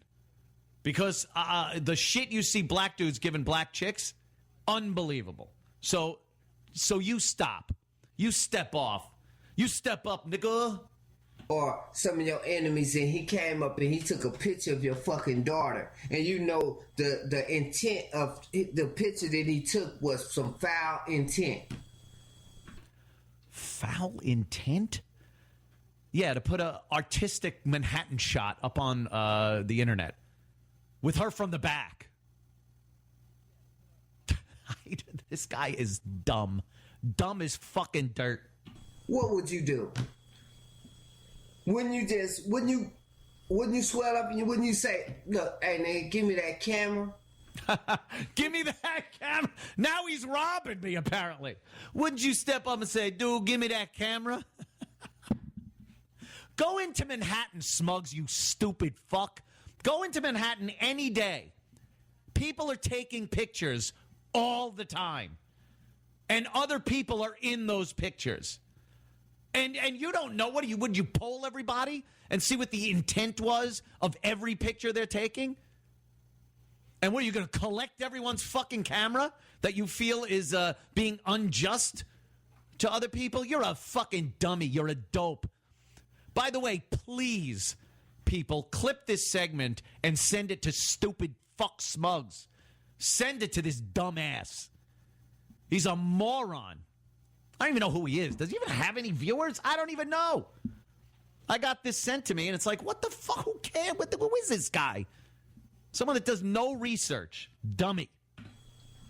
Because the shit you see black dudes giving black chicks, unbelievable. So you stop. You step off. You step up, nigga. Or some of your enemies, and he came up and he took a picture of your fucking daughter, and you know the intent of the picture that he took was some foul intent. Foul intent? Yeah, to put a artistic Manhattan shot up on the internet with her from the back. This guy is dumb. Dumb as fucking dirt. What would you do? Wouldn't you swell up and wouldn't you say, look, hey, nigga, give me that camera? Give me that camera. Now he's robbing me, apparently. Wouldn't you step up and say, dude, give me that camera? Go into Manhattan, Smuggs, you stupid fuck. Go into Manhattan any day. People are taking pictures all the time. And other people are in those pictures. And you don't know, would you poll everybody and see what the intent was of every picture they're taking? And what, are you going to collect everyone's fucking camera that you feel is being unjust to other people? You're a fucking dummy. You're a dope. By the way, please, people, clip this segment and send it to stupid fuck Smuggs. Send it to this dumbass. He's a moron. I don't even know who he is. Does he even have any viewers? I don't even know. I got this sent to me, and it's like, what the fuck? Who cares? Who is this guy? Someone that does no research. Dummy.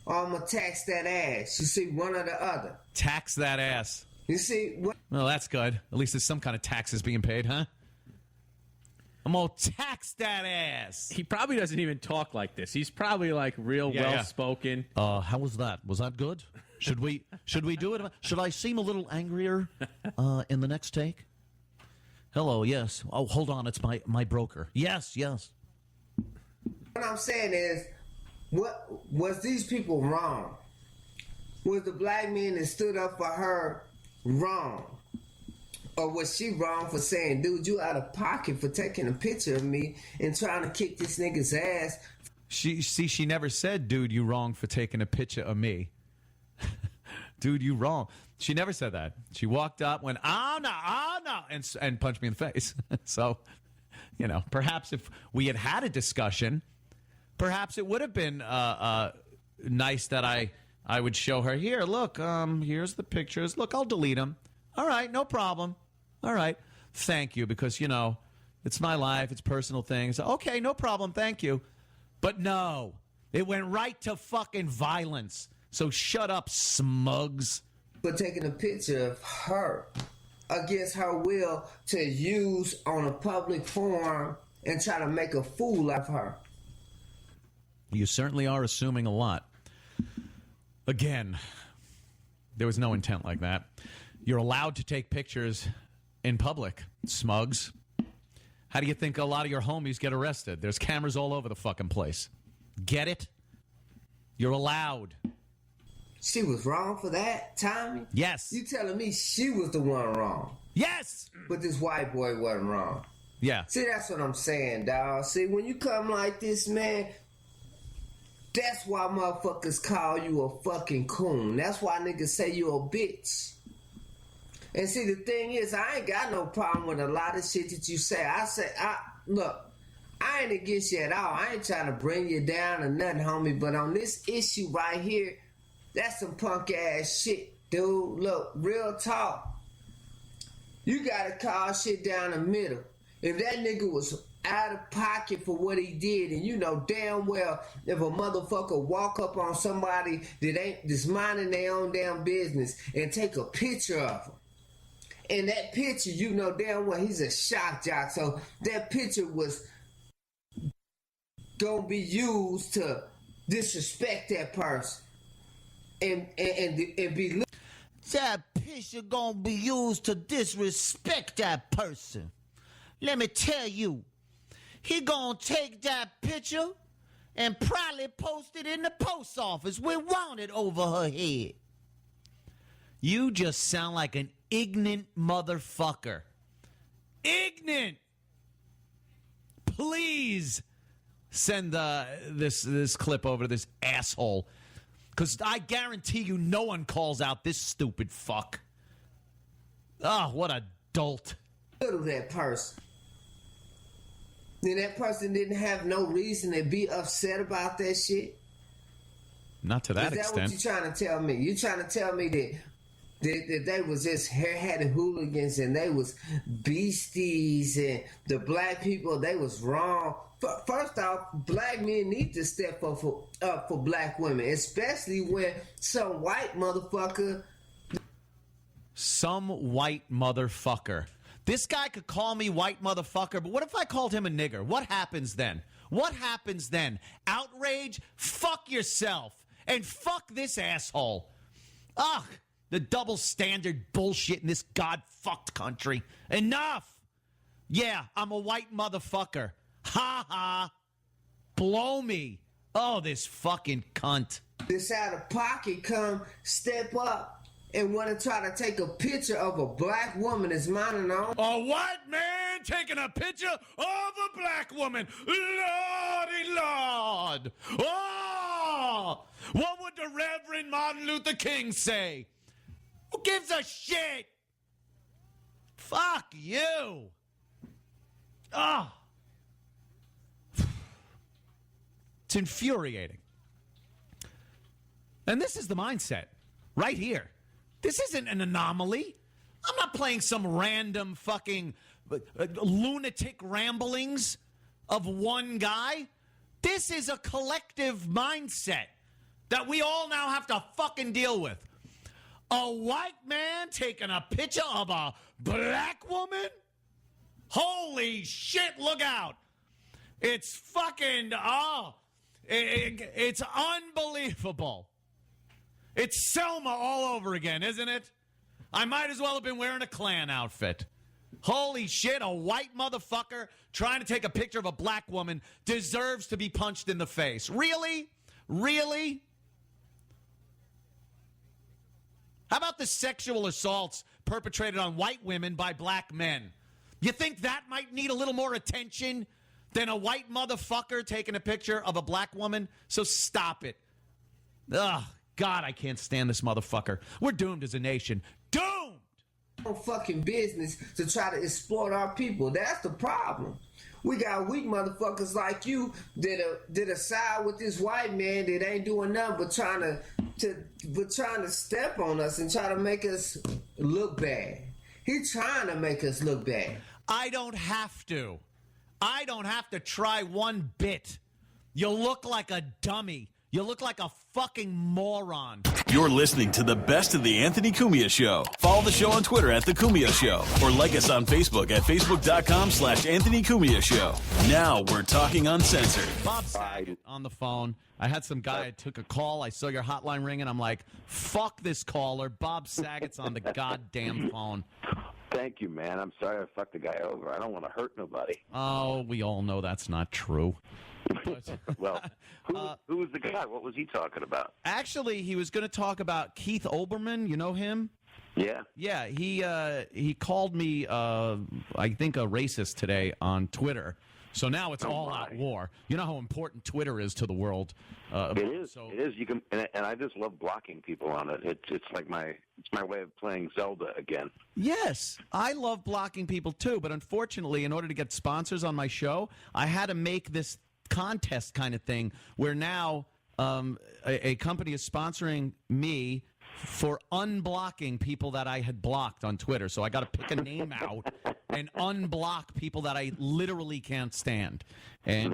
Oh, I'm going to tax that ass. You see, one or the other. Tax that ass. You see? Well, that's good. At least there's some kind of taxes being paid, huh? I'm going to tax that ass. He probably doesn't even talk like this. He's probably like real well-spoken. How was that? Was that good? Should we do it? Should I seem a little angrier in the next take? Hello, yes. Oh, hold on. It's my broker. Yes. What I'm saying is, what was these people wrong? Was the black man that stood up for her wrong? Or was she wrong for saying, dude, you out of pocket for taking a picture of me and trying to kick this nigga's ass? She never said, dude, you wrong for taking a picture of me. Dude, you wrong. She never said that. She walked up, went, oh no, and punched me in the face. So, perhaps if we had a discussion, perhaps it would have been nice that I would show her, here, look, here's the pictures. Look, I'll delete them. All right, no problem. All right, thank you, because, it's my life, it's personal things. Okay, no problem, thank you. But no, it went right to fucking violence. So shut up, Smuggs. For taking a picture of her against her will to use on a public forum and try to make a fool of her. You certainly are assuming a lot. Again, there was no intent like that. You're allowed to take pictures in public, Smuggs. How do you think a lot of your homies get arrested? There's cameras all over the fucking place. Get it? You're allowed. She was wrong for that, Tommy? Yes. You telling me she was the one wrong? Yes. But this white boy wasn't wrong. Yeah. See, that's what I'm saying, dawg. See, when you come like this, man, that's why motherfuckers call you a fucking coon. That's why niggas say you a bitch. And see, the thing is, I ain't got no problem with a lot of shit that you say. Look, I ain't against you at all. I ain't trying to bring you down or nothing, homie. But on this issue right here, that's some punk ass shit, dude. Look, real talk. You gotta call shit down the middle. If that nigga was out of pocket for what he did, and you know damn well if a motherfucker walk up on somebody that ain't just minding their own damn business and take a picture of him, and that picture, you know damn well he's a shock jock, so that picture was gonna be used to disrespect that person. And be that picture gonna be used to disrespect that person. Let me tell you, he gonna take that picture and probably post it in the post office with wanted over her head. You just sound like an ignorant motherfucker. Ignorant. Please send this clip over to this asshole. Because I guarantee you no one calls out this stupid fuck. Oh, what a dolt. Little that person. Then that person didn't have no reason to be upset about that shit. Not to that extent. Is that what you're trying to tell me? You trying to tell me that they was just hair-hatted hooligans and they was beasties and the black people, they was wrong? First off, black men need to step up for black women, especially when some white motherfucker. Some white motherfucker. This guy could call me white motherfucker, but what if I called him a nigger? What happens then? What happens then? Outrage? Fuck yourself. And fuck this asshole. Ugh, the double standard bullshit in this god-fucked country. Enough. Yeah, I'm a white motherfucker. Ha ha. Blow me. Oh, this fucking cunt. This out of pocket come step up and want to try to take a picture of a black woman that's minding her own. A white man taking a picture of a black woman. Lordy Lord. Oh, what would the Reverend Martin Luther King say? Who gives a shit? Fuck you. Oh. It's infuriating. And this is the mindset right here. This isn't an anomaly. I'm not playing some random fucking lunatic ramblings of one guy. This is a collective mindset that we all now have to fucking deal with. A white man taking a picture of a black woman? Holy shit, look out. It's fucking, it's unbelievable. It's Selma all over again, isn't it? I might as well have been wearing a Klan outfit. Holy shit, a white motherfucker trying to take a picture of a black woman deserves to be punched in the face. Really? Really? How about the sexual assaults perpetrated on white women by black men? You think that might need a little more attention than a white motherfucker taking a picture of a black woman? So stop it. Ugh, God, I can't stand this motherfucker. We're doomed as a nation. Doomed! No fucking business to try to exploit our people. That's the problem. We got weak motherfuckers like you that side with this white man that ain't doing nothing but trying to step on us and try to make us look bad. He's trying to make us look bad. I don't have to. I don't have to try one bit. You look like a dummy. You look like a fucking moron. You're listening to the best of the Anthony Cumia Show. Follow the show on Twitter at The Cumia Show or like us on Facebook at Facebook.com/Anthony Cumia Show. Now we're talking uncensored. Bob Saget on the phone. I had some guy, I took a call. I saw your hotline ringing. I'm like, fuck this caller. Bob Saget's on the goddamn phone. Thank you, man. I'm sorry I fucked the guy over. I don't want to hurt nobody. Oh, we all know that's not true. Well, who was the guy? What was he talking about? Actually, he was going to talk about Keith Olbermann. You know him? Yeah. Yeah, he called me, I think, a racist today on Twitter. So now it's all-out war. You know how important Twitter is to the world. It is. So, it is. You can, and I just love blocking people on it. It's like my way of playing Zelda again. Yes, I love blocking people too. But unfortunately, in order to get sponsors on my show, I had to make this contest kind of thing where now a company is sponsoring me for unblocking people that I had blocked on Twitter. So I got to pick a name out and unblock people that I literally can't stand. And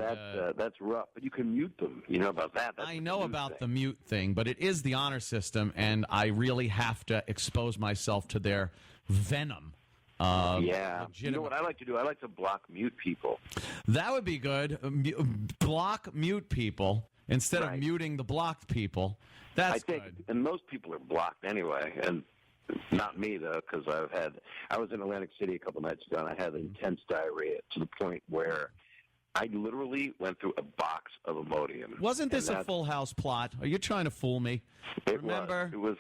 that's rough, but you can mute them. You know about that? I know about the mute thing, but it is the honor system, and I really have to expose myself to their venom. Yeah. You know what I like to do? I like to block mute people. That would be good. Block mute people instead of muting the blocked people. That's good. And most people are blocked anyway, and not me though, because I was in Atlantic City a couple nights ago, and I had intense diarrhea to the point where I literally went through a box of Imodium. Wasn't this a Full House plot? Are you trying to fool me? Remember? It was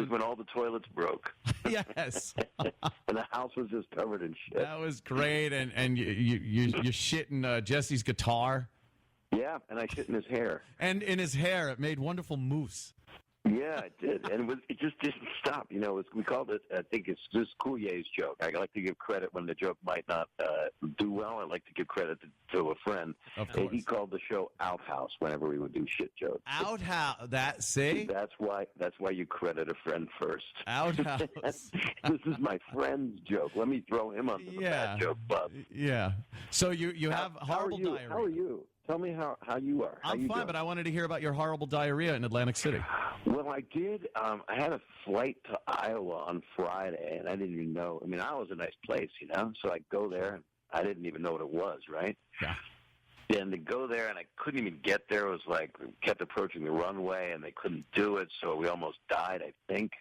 when all the toilets broke. Yes. And the house was just covered in shit. That was great, and you shit in Jesse's guitar. Yeah, and I shit in his hair. And in his hair, it made wonderful mousse. Yeah, it did, and it just didn't stop. You know, we called it. I think it's just Coulier's joke. I like to give credit when the joke might not do well. I like to give credit to a friend. Of course. He called the show Outhouse whenever we would do shit jokes. Outhouse. That's why you credit a friend first. Outhouse. This is my friend's joke. Let me throw him under the bad joke bus. Yeah. So you have horrible diarrhea. How are you? Tell me how you are. I'm fine, but I wanted to hear about your horrible diarrhea in Atlantic City. Well, I did. I had a flight to Iowa on Friday, and I didn't even know. I mean, Iowa's a nice place, you know? So I go there, and I didn't even know what it was, right? Yeah. And to go there, and I couldn't even get there. It was like we kept approaching the runway, and they couldn't do it, so we almost died, I think.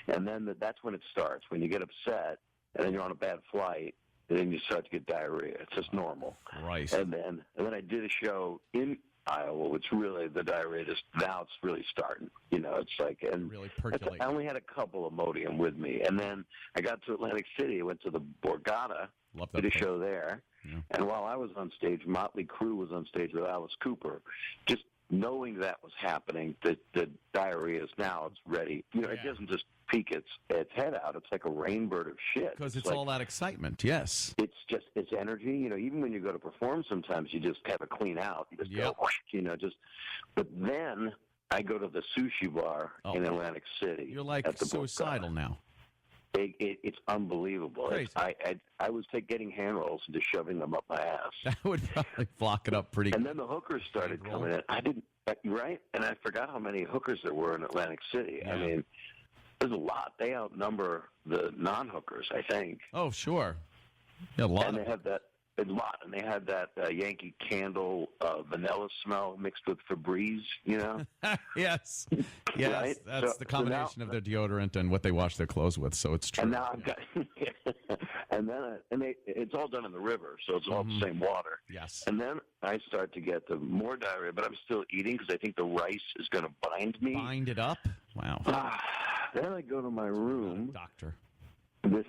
And then that's when it starts, when you get upset, and then you're on a bad flight. And then you start to get diarrhea. It's just normal. Right. And then I did a show in Iowa, which really the diarrhea now it's really starting. You know, it's like really percolating. I only had a couple of Imodium with me, and then I got to Atlantic City. I went to the Borgata, did a show there, and while I was on stage, Motley Crue was on stage with Alice Cooper. Just knowing that was happening, the diarrhea is now it's ready. You know, it doesn't just peek its head out. It's like a rainbird of shit. Because it's like, all that excitement, yes. It's energy. You know, even when you go to perform, sometimes you just have a clean out. You just go, you know, But then I go to the sushi bar in Atlantic City. You're like suicidal now. It's unbelievable. I was getting hand rolls and just shoving them up my ass. That would probably block it up pretty good. And then the hookers started coming in. I didn't, right? And I forgot how many hookers there were in Atlantic City. Yeah. I mean, there's a lot. They outnumber the non-hookers, I think. Oh, sure. Yeah, a lot. And they have that. A lot, and they had that Yankee Candle vanilla smell mixed with Febreze, you know? Yes. Right? That's the combination of their deodorant and what they wash their clothes with, so it's true. And now I've got, it's all done in the river, so it's all the same water. Yes. And then I start to get the more diarrhea, but I'm still eating because I think the rice is going to bind me. Bind it up? Wow. Then I go to my room. Doctor.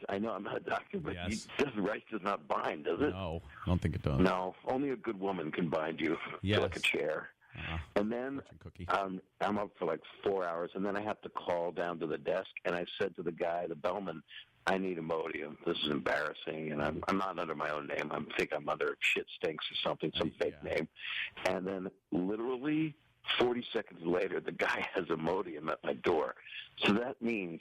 I know I'm not a doctor, but Yes. rice does not bind, does it? No, I don't think it does. No, only a good woman can bind you to like a chair. And then I'm up for like 4 hours, and then I have to call down to the desk, and I said to the guy, the bellman, I need Imodium. This is embarrassing, and I'm not under my own name. I think I'm under Shit Stinks or something, some fake name. And then literally 40 seconds later, the guy has Imodium at my door. So that means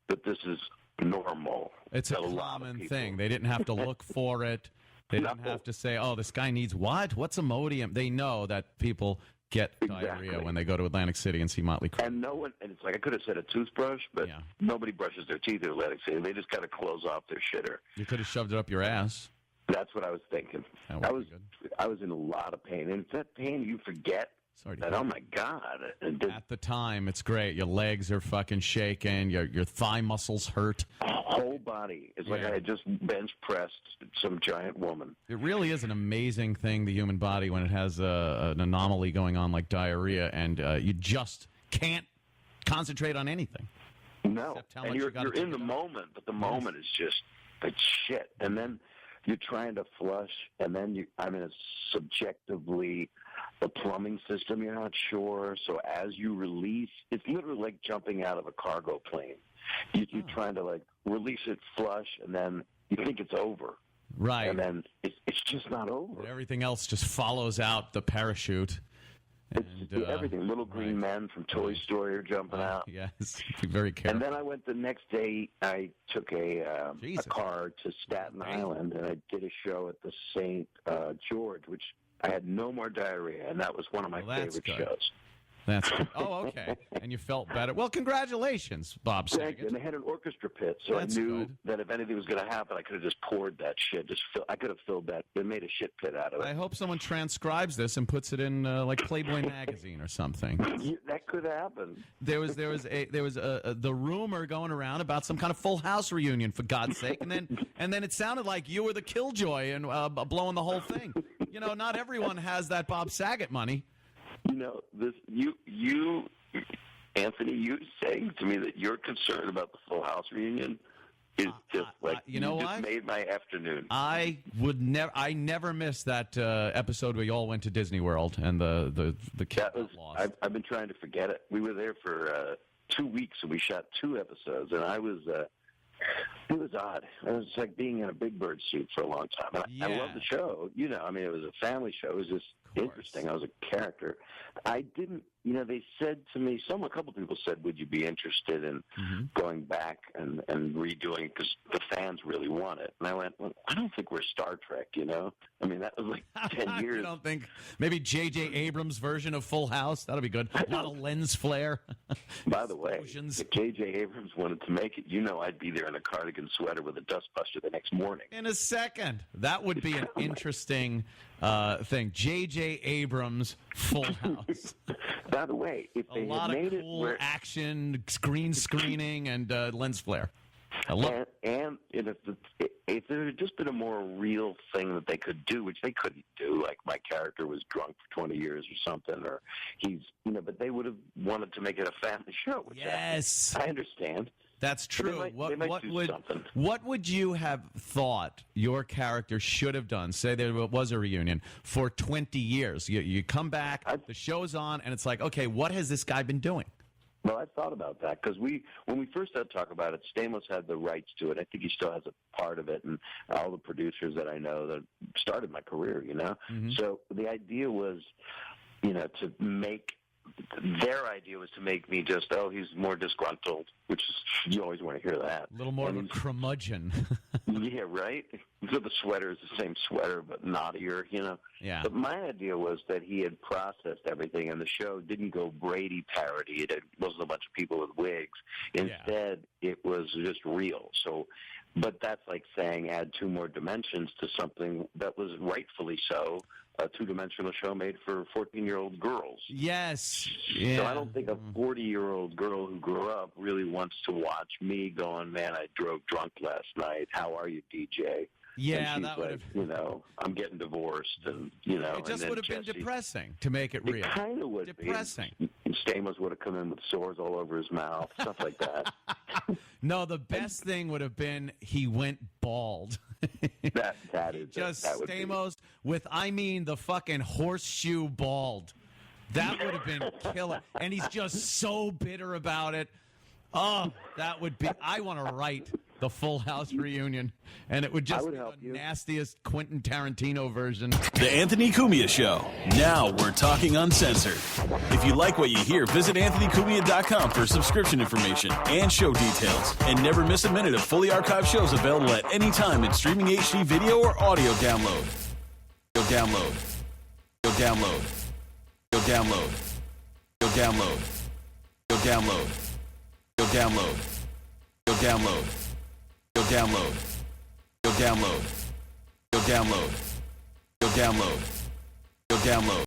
that this is normal. It's a common thing. They didn't have to look for it. They didn't have to say, oh, this guy needs what? What's Imodium? They know that people get diarrhea when they go to Atlantic City and see Motley Crue. And no one, and it's like I could have said a toothbrush, but nobody brushes their teeth in Atlantic City. They just got to close off their shitter. You could have shoved it up your ass. That's what I was thinking. I was in a lot of pain. And it's that pain you forget. That, oh, my God. At the time, it's great. Your legs are fucking shaking. Your thigh muscles hurt. Whole body. It's like I had just bench pressed some giant woman. It really is an amazing thing, the human body, when it has an anomaly going on like diarrhea, and you just can't concentrate on anything. No. And you're in the moment, but the moment is just like shit. And then you're trying to flush, and then it's subjectively the plumbing system, you're not sure. So as you release, it's literally like jumping out of a cargo plane. You're trying to like release it, flush, and then you think it's over. Right. And then it's just not over. And everything else just follows out the parachute. And, everything. Little green men from Toy Story are jumping out. Yes. Be very careful. And then I went the next day. I took a car to Staten Island, and I did a show at the St. George, which I had no more diarrhea, and that was one of my favorite shows. That's good. Oh, okay. And you felt better. Well, congratulations, Bob Saget. And they had an orchestra pit, so I knew that if anything was going to happen, I could have just poured that shit. I could have filled that. They made a shit pit out of it. I hope someone transcribes this and puts it in like Playboy magazine or something. That could happen. There was the rumor going around about some kind of Full House reunion, for God's sake, and then it sounded like you were the killjoy and blowing the whole thing. You know, not everyone has that Bob Saget money. You know, Anthony, you saying to me that you're concerned about the Full House reunion is just like you know just made my afternoon. I never missed that episode where you all went to Disney World and the cat got lost. I've been trying to forget it. We were there for 2 weeks and we shot 2 episodes, and I was. It was odd. It was like being in a Big Bird suit for a long time. I love the show. You know, I mean, it was a family show. It was just interesting. I was a character. I didn't, they said to me, a couple people said, would you be interested in going back and redoing it because the fans really want it? And I went, well, I don't think we're Star Trek, I mean, that was like 10 years. You don't think maybe J.J. Abrams' version of Full House? That'll be good. A lot of lens flare. By the way, if J.J. Abrams wanted to make it, I'd be there in a cardigan sweater with a dustbuster the next morning. In a second. That would be an interesting thing. J.J. Abrams' Full House. By the way, if they had made it cool where action, green screening, and lens flare. And if there had just been a more real thing that they could do, which they couldn't do, like my character was drunk for 20 years or something, or he's, but they would have wanted to make it a family show. Which I understand. That's true. Something. What would you have thought your character should have done? Say there was a reunion for 20 years. You come back, the show's on, and it's like, okay, what has this guy been doing? Well, I thought about that because when we first started talking about it, Stamos had the rights to it. I think he still has a part of it, and all the producers that I know that started my career, So the idea was, to make. Their idea was to make me just, he's more disgruntled, which is, you always want to hear that. A little more of a curmudgeon. Yeah, right? So the sweater is the same sweater, but naughtier, Yeah. But my idea was that he had processed everything, and the show didn't go Brady parody. It wasn't a bunch of people with wigs. Instead, it was just real. So But that's like saying add 2 more dimensions to something that was rightfully so a 2-dimensional show made for 14-year-old girls. Yes. Yeah. So I don't think a 40-year-old girl who grew up really wants to watch me going, man, I drove drunk last night. How are you, DJ? Yeah, and that would have. You know, I'm getting divorced, and you know, It just would have been Jesse, depressing to make it real. It kind of would depressing. be. And Stamos would have come in with sores all over his mouth, stuff like that. No, the best thing would have been he went bald. that is just that would Stamos with, I mean, the fucking horseshoe bald. That would have been killer. And he's just so bitter about it. Oh, that would be. I want to write the Full House reunion, and it would just be the nastiest Quentin Tarantino version. The Anthony Cumia Show. Now we're talking uncensored. If you like what you hear, visit AnthonyCumia.com for subscription information and show details. And never miss a minute of fully archived shows available at any time in streaming HD video or audio download. Go download. Go download. Go download. Go download. Go download. Go download. Go download. Go download. Go download. Go download. Go download. Go download.